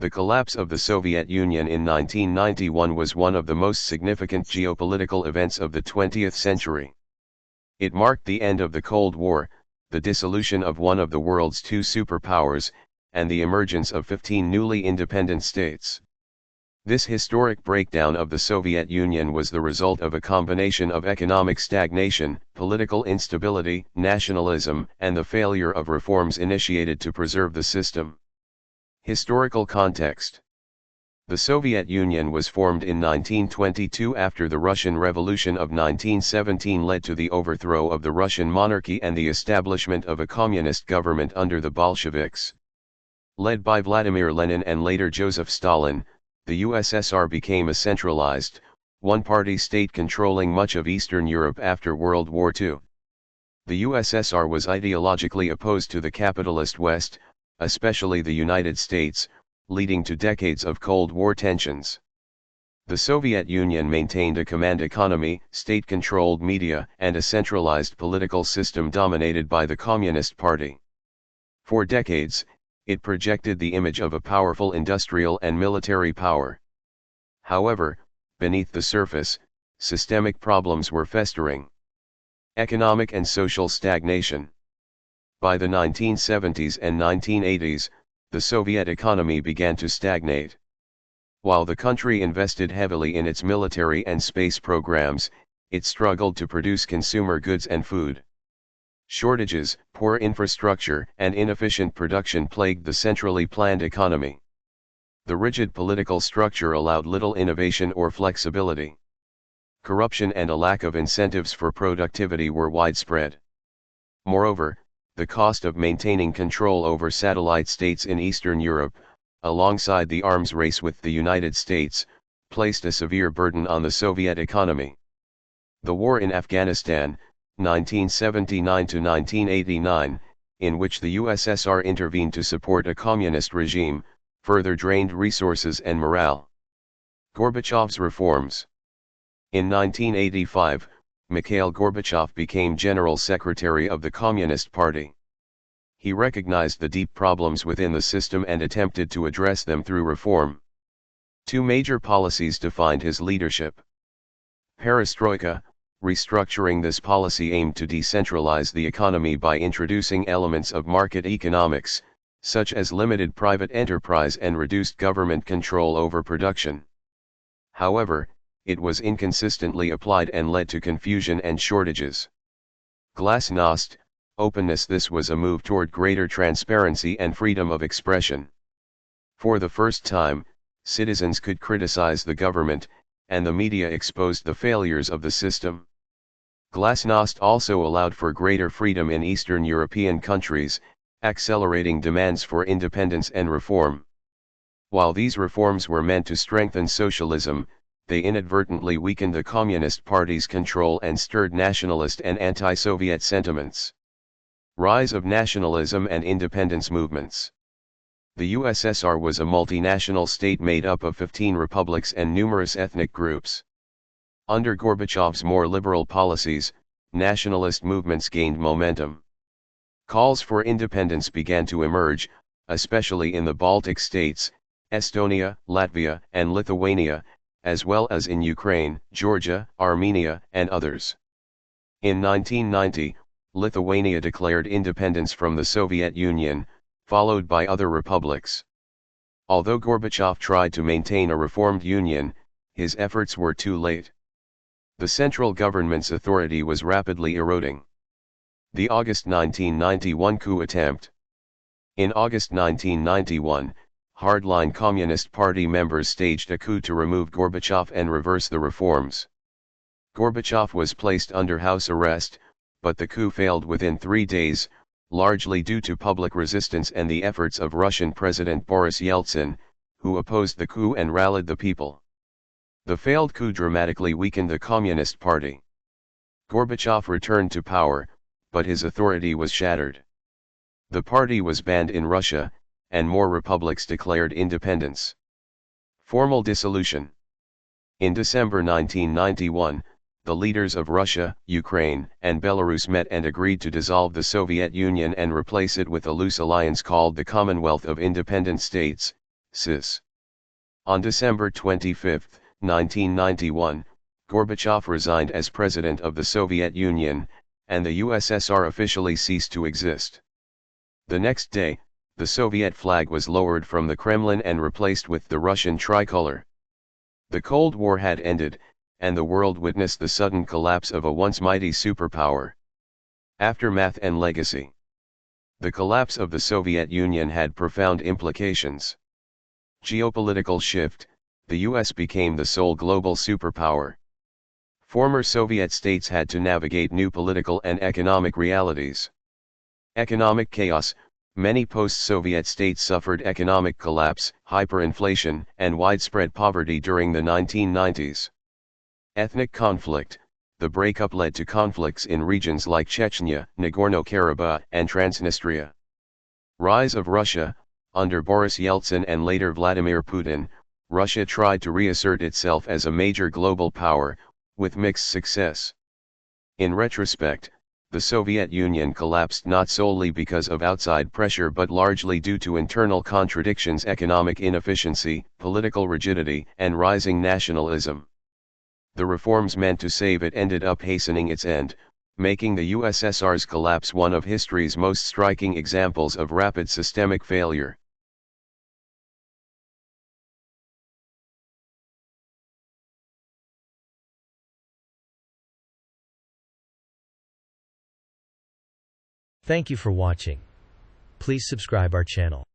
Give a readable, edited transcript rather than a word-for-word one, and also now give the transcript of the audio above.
The collapse of the Soviet Union in 1991 was one of the most significant geopolitical events of the 20th century. It marked the end of the Cold War, the dissolution of one of the world's two superpowers, and the emergence of 15 newly independent states. This historic breakdown of the Soviet Union was the result of a combination of economic stagnation, political instability, nationalism, and the failure of reforms initiated to preserve the system. Historical context. The Soviet Union was formed in 1922 after the Russian Revolution of 1917 led to the overthrow of the Russian monarchy and the establishment of a communist government under the Bolsheviks. Led by Vladimir Lenin and later Joseph Stalin, the USSR became a centralized, one-party state controlling much of Eastern Europe after World War II. The USSR was ideologically opposed to the capitalist West, especially the United States, leading to decades of Cold War tensions. The Soviet Union maintained a command economy, state-controlled media, and a centralized political system dominated by the Communist Party. For decades, it projected the image of a powerful industrial and military power. However, beneath the surface, systemic problems were festering. Economic and social stagnation. By the 1970s and 1980s, the Soviet economy began to stagnate. While the country invested heavily in its military and space programs, it struggled to produce consumer goods and food. Shortages, poor infrastructure, and inefficient production plagued the centrally planned economy. The rigid political structure allowed little innovation or flexibility. Corruption and a lack of incentives for productivity were widespread. Moreover, the cost of maintaining control over satellite states in Eastern Europe, alongside the arms race with the United States, placed a severe burden on the Soviet economy. The war in Afghanistan, 1979 to 1989, in which the USSR intervened to support a communist regime, further drained resources and morale. Gorbachev's reforms. In 1985, Mikhail Gorbachev became General Secretary of the Communist Party. He recognized the deep problems within the system and attempted to address them through reform. Two major policies defined his leadership. Perestroika, restructuring. This policy aimed to decentralize the economy by introducing elements of market economics, such as limited private enterprise and reduced government control over production. However, it was inconsistently applied and led to confusion and shortages. Glasnost, openness. This was a move toward greater transparency and freedom of expression. For the first time, citizens could criticize the government, and the media exposed the failures of the system. Glasnost also allowed for greater freedom in Eastern European countries, accelerating demands for independence and reform. While these reforms were meant to strengthen socialism, they inadvertently weakened the Communist Party's control and stirred nationalist and anti-Soviet sentiments. Rise of nationalism and independence movements. The USSR was a multinational state made up of 15 republics and numerous ethnic groups. Under Gorbachev's more liberal policies, nationalist movements gained momentum. Calls for independence began to emerge, especially in the Baltic states, Estonia, Latvia, and Lithuania, as well as in Ukraine, Georgia, Armenia, and others. In 1990, Lithuania declared independence from the Soviet Union, followed by other republics. Although Gorbachev tried to maintain a reformed union, his efforts were too late. The central government's authority was rapidly eroding. The August 1991 coup attempt. In August 1991, hardline Communist Party members staged a coup to remove Gorbachev and reverse the reforms. Gorbachev was placed under house arrest, but the coup failed within 3 days, largely due to public resistance and the efforts of Russian President Boris Yeltsin, who opposed the coup and rallied the people. The failed coup dramatically weakened the Communist Party. Gorbachev returned to power, but his authority was shattered. The party was banned in Russia, and more republics declared independence. Formal dissolution. In December 1991, the leaders of Russia, Ukraine, and Belarus met and agreed to dissolve the Soviet Union and replace it with a loose alliance called the Commonwealth of Independent States, CIS. On December 25, 1991, Gorbachev resigned as president of the Soviet Union, and the USSR officially ceased to exist. The next day, the Soviet flag was lowered from the Kremlin and replaced with the Russian tricolor. The Cold War had ended, and the world witnessed the sudden collapse of a once mighty superpower. Aftermath and legacy. The collapse of the Soviet Union had profound implications. Geopolitical shift, the US became the sole global superpower. Former Soviet states had to navigate new political and economic realities. Economic chaos, many post-Soviet states suffered economic collapse, hyperinflation, and widespread poverty during the 1990s. Ethnic conflict, the breakup led to conflicts in regions like Chechnya, Nagorno-Karabakh, and Transnistria. Rise of Russia, under Boris Yeltsin and later Vladimir Putin, Russia tried to reassert itself as a major global power, with mixed success. In retrospect, the Soviet Union collapsed not solely because of outside pressure but largely due to internal contradictions: economic inefficiency, political rigidity, and rising nationalism. The reforms meant to save it ended up hastening its end, making the USSR's collapse one of history's most striking examples of rapid systemic failure. Thank you for watching. Please subscribe our channel.